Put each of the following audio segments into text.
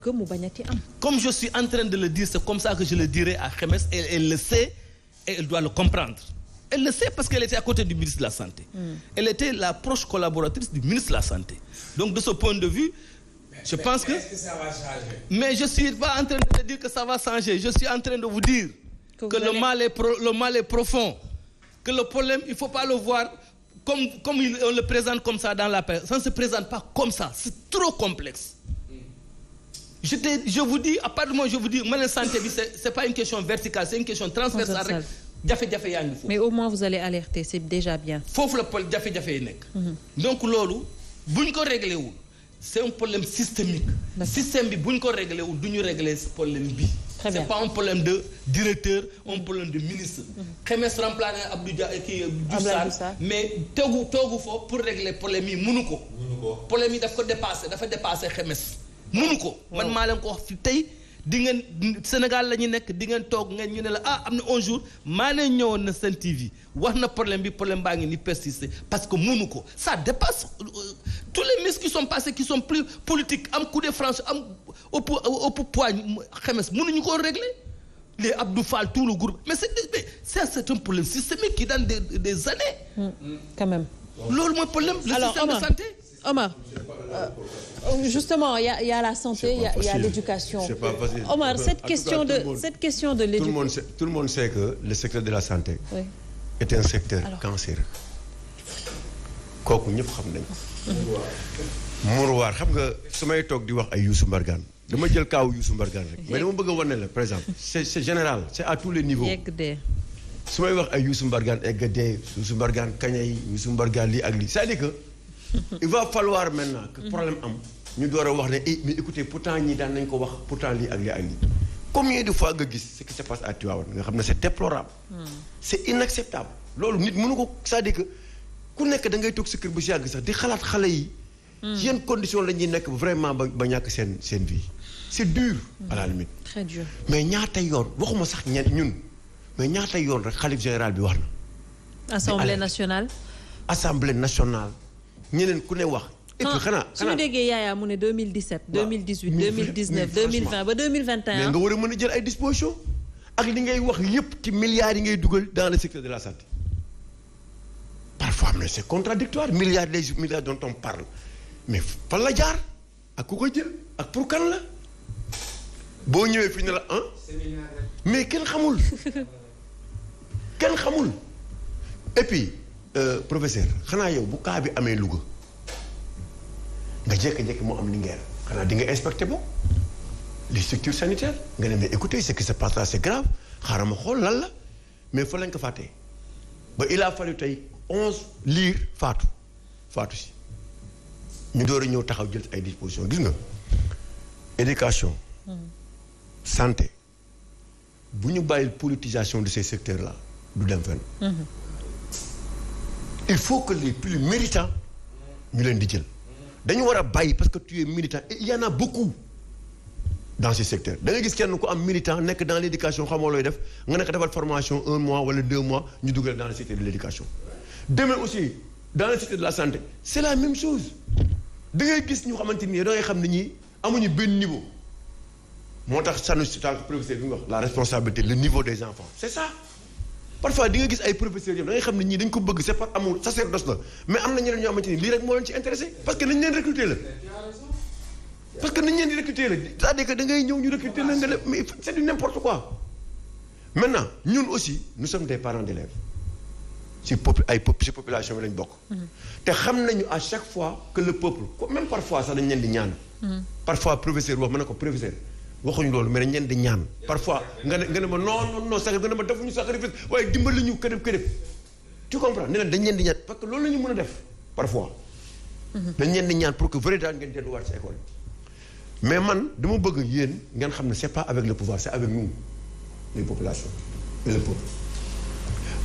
Comme je suis en train de le dire, c'est comme ça que je le dirai à Khemesse, et elle le sait et elle doit le comprendre. Elle le sait parce qu'elle était à côté du ministre de la Santé. Elle était la proche collaboratrice du ministre de la Santé. Donc de ce point de vue, je pense que... Est-ce que ça va changer? Mais je ne suis pas en train de dire que ça va changer. Je suis en train de vous dire que le mal est profond. Que le problème, il ne faut pas le voir comme on le présente comme ça dans la presse. Ça ne se présente pas comme ça. C'est trop complexe. Je vous dis, à part de moi, je vous dis, la santé, ce n'est pas une question verticale, c'est une question transversale. Mais au moins, vous allez alerter, c'est déjà bien. Faut le problème Donc, lolo, si on régler, c'est un problème systémique. Le système, si on régler, on doit régler ce problème. Ce n'est pas un problème de directeur, un problème de ministre. Khemesse remplace Abdou Diouf, mais pour régler le problème, le problème doit dépasser Khemesse. Munuko man maa leen ko wax fi tey di ngeen Sénégal la ñu nekk di ngeen toog ngeen ñu ne la am na un jour maa leen ñëwoon na Sen TV wax na problème baa ngi ni persister parce que munuko ça dépasse tous les ministres qui sont passés qui sont plus politiques am coup de France am ëpp poids Khemesse mënuñu ko régler les Abdou Fall tout le groupe mais c'est un problème systémique qui date des années. Quand même. Loolu mooy problème le système de santé. Omar, justement, il y a la santé, il y a l'éducation. Omar, cette question de l'éducation. Tout le monde sait que le secteur de la santé est un secteur cancéreux. Kooku ñëpp xam nañ ko. Mourouar xam nga su may toog di wax ay Youssou Mbargane dama jël kaaw Youssou Mbargane rek mais dama bëgg a wane la par exemple c'est général c'est à tous les niveaux. su may wax ay Youssou Mbargane eggadee Youssou Mbargane kañay Youssou Mbargane lii ak lii c'est-à-dire que il va falloir maintenant que problème am ñu door a wax ne mais écoutez pourtant ñii daan nañ ko wax pourtant lii ak lii ak lii combien de fois nga gis ce qui se passe à Tivaouane nga xam ne c'est déplorable c'est inacceptable loolu nit mënu ko c'est-à-dire que ku nekk da ngay toog sa kër bu si yàgg sax di xalaat xale yi ci yenn condition la ñuy nekk vraiment ba ñàkk seen vie c'est dur à la limite très dur mais ñaata yoon waxuma sax ñun mais ñaata yoon rek xalif général bi wax na assemblée nationale ñeneen ku ne wax. et puis xanaa suñu déggee Yaya mu ne 2017 2018 2019 2020 ba 2021. mais nga war a mën a jël ay dispositions ak li ngay wax yépp ci milliards yi ngay dugal dans le secteur de la santé. parfois mais c'est contradictoire milliards dont on parle mais fan la jaar ak ku ko jël ak pour kan la boo ñëwee fi ne la mais kenn xamul et puis. Professeur xanaa yow bu cas bi amee Louga nga jékki-jékki moo am Linguère xanaa di nga inspecté bo les structures sanitaires nga ne mais écoutez ce qui se passe là c'est grave xaaral ma xool lan la mais fa lañ ko fàttee ba il a fallu tey 11 liir faatu si ñu door a ñëw taxaw jël ay dispositions gis nga éducation santé bu ñu bàyyil politisation de ces secteurs là du dem fenn. Il faut que les plus méritants ñu leen di jël dañu war a bàyyi parce que tu es militant et il y en a beaucoup dans ce secteur da nga gis kenn ku am militant nekk dans l'éducation xamoo looy def nga nekk defal formation 1 mois wala 2 mois ñu dugal dans le secteur de l'éducation. Demain aussi dans le secteur de la santé c'est la même chose da ngay gis ñu xamante ni da ngay xam ne ñii amuñu benn niveau moo tax sànni si tant que professeur bi nga wax la responsabilité le niveau des enfants c'est ça. Parfois di nga gis ay professeurs yëpp da ngay xam ne ñii dañ ko bëgg c'est par amour sacerdoce la mais am na ñeneen ñoo xamante ni lii rek moo leen ci intéressé parce que nañ leen recruter la c'est-à-dire que da ngay ñëw ñu recruter la nga def mais c'est du n'importe quoi. Maintenant ñun aussi nous sommes des parents d'élèves ci population bi lañ bokk. te xam nañu à chaque fois que le peuple même parfois sax dañ leen di ñaan. Parfois professeur wax ma ne ko professeur. waxuñu loolu mais dañ leen di ñaan parfois nga ne ma non sax nga ne ma defuñu sacrifice waaye dimbali ñu kërëb tu comprends ne leen dañ leen di ñaan parce que loolu la ñu mën a def parfois. dañ leen di ñaan pour que vraiment ngeen delluwaat ci école mais man dama bëgg yéen ngeen xam ne c'est pas avec le pouvoir c'est avec nous les populations et le peuple.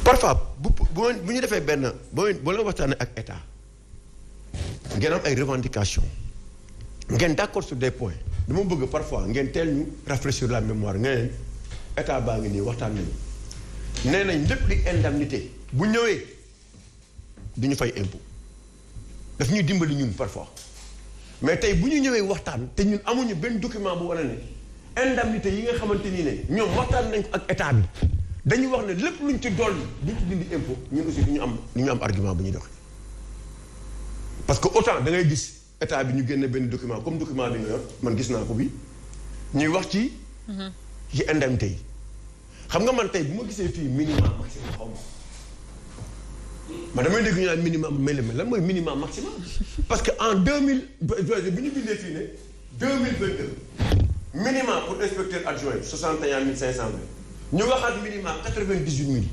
Parfois bu ñu defee benn boo la waxtaanee ak état ngeen am ay revendications ngeen d'accord sur des points. dama bëgg parfois ngeen teel ñu rafraîchir la mémoire nga leen état baa ngi nii waxtaan nañu nee nañ lépp di indemnité bu ñëwee du ñu fay impôt daf ñuy dimbali ñun parfois mais tey bu ñu ñëwee waxtaan te ñun amuñu benn document bu wane ne indemnité yi nga xamante ni ne ñoom waxtaan nañ ko ak état bi dañuy wax ne lépp luñ ci dolli duñ ci dindi impôt ñun aussi du ñu am argument bu ñuy dox parce que autant da ngay gis état bi ñu génne benn document comme document bi nga yor man gis naa ko bi ñuy wax ci indemnité yi xam nga man tey bu ma gisee fii minimum maximum xaw ma damay dégg ñu naan minimum mais lan mooy minimum maximum parce que en 2000 bu ñu bindee fii ne 2022 minimum pour inspecteur adjoint 61 520 ñu waxaat minimum 98 000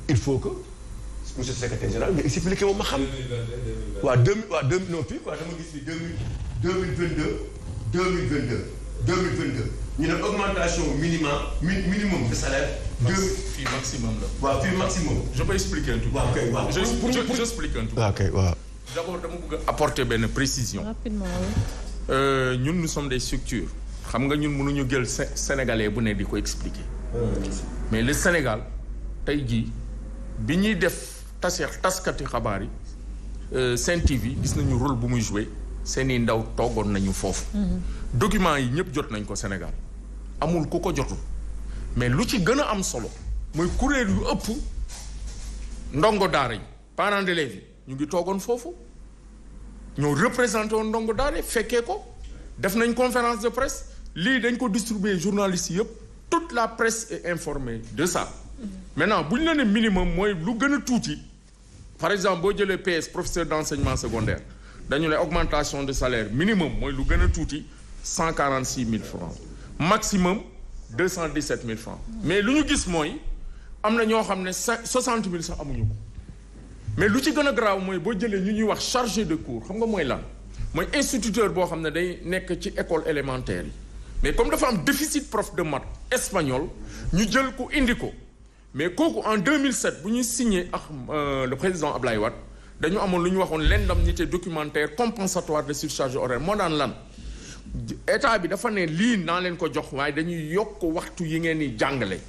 il faut que monsieur le secrétaire général nga expliqué moom ma xam. waaw 2000 non fii quoi dama gis fii 2022 ñu ne augmentation minimum de salaire. fii maximum la. waaw fii maximum. je peux expliquer un tout. waaw kay waaw je explique un tout. waaw kay waaw. d'abord dama bëgg a apporter benn précision. rapidement ñun nous sommes des structures. xam nga ñun mënuñu jël sénégalais bu ne di ko expliquer. mais le Sénégal tey jii bi ñuy def taskati xabaar yi Sen TV gis nañu rôle bu muy joué seeni ndaw toogoon nañu foofu. documents yi ñëpp jot nañ ko Sénégal amul ku ko jotul mais lu ci gën a am solo mooy kuréel yu ëpp ndongo daara yi parents d'élèves yi ñu ngi toogoon foofu ñoo représenté woon ndongo daara yi fekkee ko def nañ conférence de presse lii dañ ko distribuer journalistes yi yëpp toute la presse est informée de ça. maintenant bu ñu la ne minimum mooy lu gën a tuuti par exemple boo jëlee PS professeur d'enseignement secondaire dañu ne augmentation de salaire minimum mooy lu gën a tuuti 146 000 francs maximum 217 000 francs mais lu ñu gis mooy am na ñoo xam ne 60 000 sax amuñu ko mais lu ci gën a grave mooy boo jëlee ñu ñuy wax chargé de cours xam nga mooy lan mooy instituteur boo xam ne day nekk ci école élémentaire yi mais comme dafa am déficit prof de maths espagnol ñu jël ko indi ko mais kooku en 2007 bu ñuy signé ak le président Ablaye Wade dañu amoon lu ñu waxoon l'indemnité documentaire compensatoire de surcharge horaire moo daan lan état bi dafa ne lii naa leen ko jox waaye dañuy yokk waxtu yi ngeen di jàngale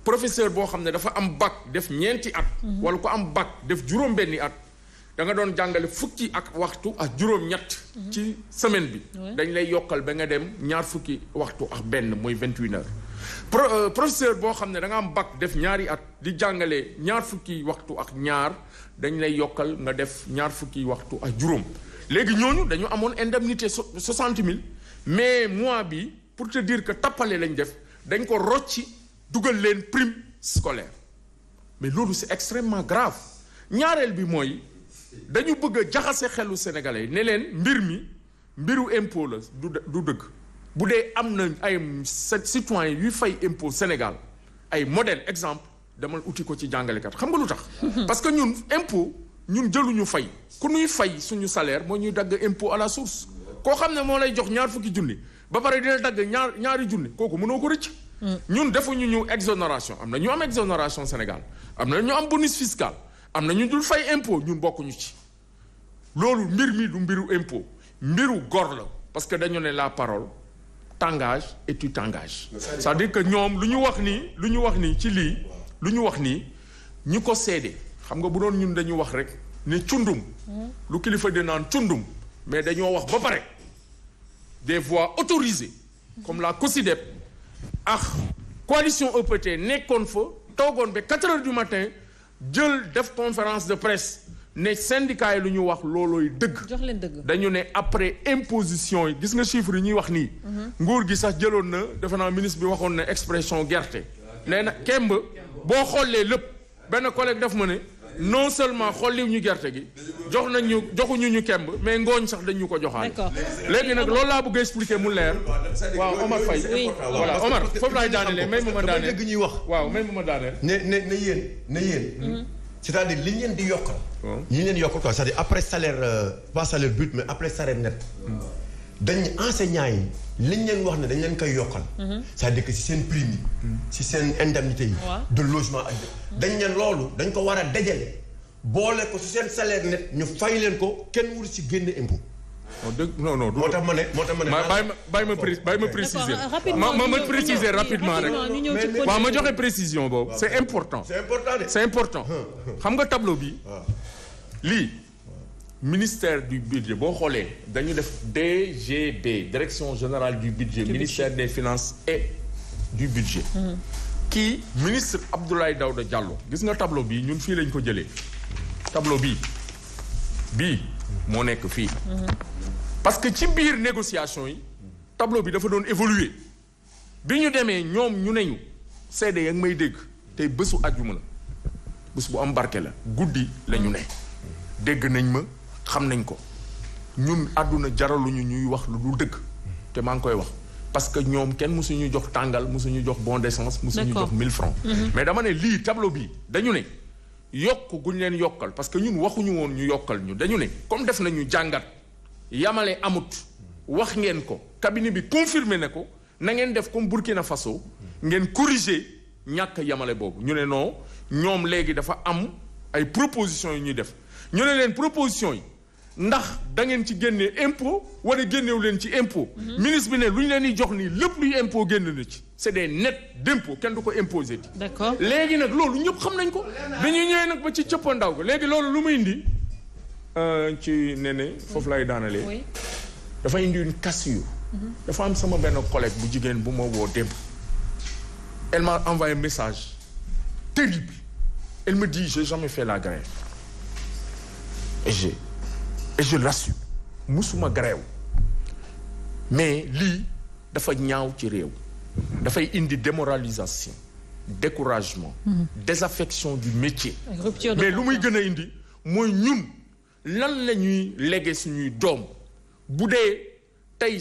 professeur boo xam ne dafa am bac def ñeenti at wala ko am bac def juróom-benni at da nga doon jàngale fukki ak waxtu ak juróom-ñett ci semaine bi dañ lay yokkal ba nga dem ñaar fukki waxtu ak benn mooy 21 heures professeur boo xam ne da nga am bac def ñaari at di jàngale ñaar fukki waxtu ak ñaar dañ lay yokkal nga def ñaar fukki waxtu ak juróom léegi ñooñu dañu amoon indemnité 60 000 mais mois bi pour te dire que tappale lañ def dañ ko rocci dugal leen prime scolaire mais loolu c'est extrêmement grave ñaareel bi mooy dañu bëgg a jaxase xelu sénégalais ne leen mbiru impôt la du dëgg bu dee am na ay citoyens yuy fay impôt Sénégal ay modèle exemple demal uti ko ci jàngalekat xam nga lu tax parce que ñun impôt ñun jëluñu fay ku ñuy fay suñu salaire moo ñuy dagg impôt à la source koo xam ne moo lay jox ñaar fukki junni ba pare dina dagg ñaari junni kooku mënoo ko rëcc ñun defuñu ñu exonération am na ñu am exonération Sénégal am na ñu am bonus fiscal am na ñu dul fay impôt ñun bokkuñu ci loolu mbir mi du mbiru impôt mbiru gor la parce que dañu ne la parole t'engages et tu t'engages c'est-à-dire que ñoom lu ñu wax nii ci lii lu ñu wax nii ñi ko seede xam nga bu doon ñun dañu wax rek ne cundum lu kilifa di naan cundum mais dañoo wax ba pare des voix autorisées comme la COSYDEP ak coalition EPT nekkoon fa toogoon ba 4 heures du matin jël def conférence de presse ne syndicat yi lu ñu wax loolooy dëgg. jox leen dëgg dañu ne après imposition yi gis nga chiffres yi ñuy wax nii. nguur gi sax jëloon na defe naa ministre bi waxoon na expression gerte. nee na kemb boo xoolee lépp benn collègue daf ma ne non seulement xolliw ñu gerte gi joxuñu ñu kemb mais ngooñ sax dañu ko joxaale. léegi nag loolu laa bëgg expliquer mu leer. waaw Omar Faye. voilà Omar foofu laay daanelee may ma daaneel. ñuy wax waaw may ma daaneel. ne yéen. c'est-à-dire li ñu leen di yokkal. yi ñu leen di yokkal quoi c'est-à-dire après salaire pas salaire brut mais après salaire net. dañ enseignants yi li ñu leen wax ne dañ leen koy yokkal. c'est-à-dire que si seen prime yi. si seen indemnité yi. de logement ak dañ leen loolu dañ ko war a dajale. boole ko si seen salaire net ñu fay leen ko kenn wul si génne impôt. non. moo tax ma ne. bàyyi ma préciser. ma préciser rapidement rek. waaw ma joxe précision boobu. c'est important. c'est important xam nga tableau bi. lii ministère du budget boo xoolee dañu def DGB direction générale du budget ministère des finances et du budget kii ministre Abdoulaye Daouda Diallo gis nga tableau bii ñun fii lañ ko jëlee tableau bii moo nekk fii parce que ci biir négociation yi tableau bi dafa doon évoluer bi ñu demee ñoom ñu neñu seede yaa ngi may dégg tey bésu àjjuma la bés bu am barke la guddi la ñu ne dégg nañ ma xam nañ ko ñun àdduna jaraluñu ñuy wax lu dul dëgg te maa ngi koy wax parce que ñoom kenn mësuñu jox tàngal mësuñu jox bon d'essence mësuñu jox 1000 francs mais dama ne lii tableau bi dañu ne yokk guñ leen yokkal parce que ñun waxuñu woon ñu yokkal ñu dañu ne comme def nañu jàngat yamale amut wax ngeen ko cabinet bi confirmé ne ko na ngeen def comme Burkina Faso ngeen corriger ñàkk yamale boobu ñu ne non ñoom léegi dafa am ay propositions yu ñuy def ñu ne leen propositions yi ndax da ngeen ci génnee impôt wala génnewu leen ci impôt ministre bi ne lu ñu leen di jox nii lépp luy impôt génn na ci c'est des nets d'impôt kenn du ko imposer ti d'accord léegi nag loolu ñëpp xam nañ ko dañuy ñëwee nag ba ci cëppandaw ga léegi loolu lu muy indi ci ne foofu lay daanalee dafa indi une cassure dafa am sama benn collègue bu jigéen bu ma woo démb elle m'a envoyé un message terrible elle me dit j'ai jamais fait la grève et je l'assume musuma grève mais lii dafa ñaaw ci réew dafay indi démoralisation découragement désaffection du métier mais lu muy gën a indi mooy ñun lan la ñuy légué suñuy doom bu dee tey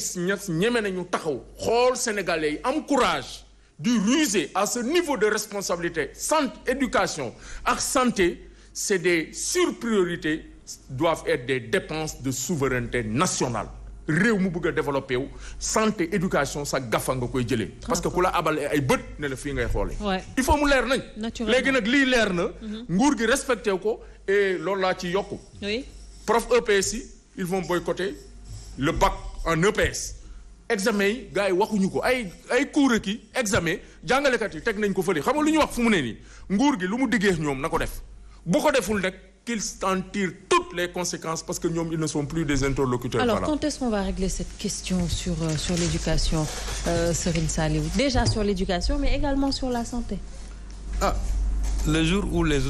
ñeme nañu taxaw xool sénégalais yi am courage du ruser à ce niveau de responsabilité santé éducation ak santé c'est des surpriorités doivent être des dépenses de souveraineté nationale réew mu bëgg a développé wu santé éducation sa gafa nga koy jëlee parce que ku la abal ay bët ne la fii ngay xoolee il faut mu leer nañ léegi nag lii leer na nguur gi respecté ko et loolu laa ci yokku prof EPS yi ils vont boycotter le bac en EPS examen yi gars yi waxuñu ko ay cours ki examen jàngalekat yi teg nañ ko fële xam nga lu ñu wax fu mu ne nii nguur gi lu mu diggee ñoom na ko def bu ko deful nag qu'ils en tirent toutes les conséquences parce que ñoom ils ne sont plus des interlocuteurs. Alors quand est-ce qu'on va régler cette question sur l'éducation Serigne Saliou déjà sur l'éducation mais également sur la santé. Le jour où les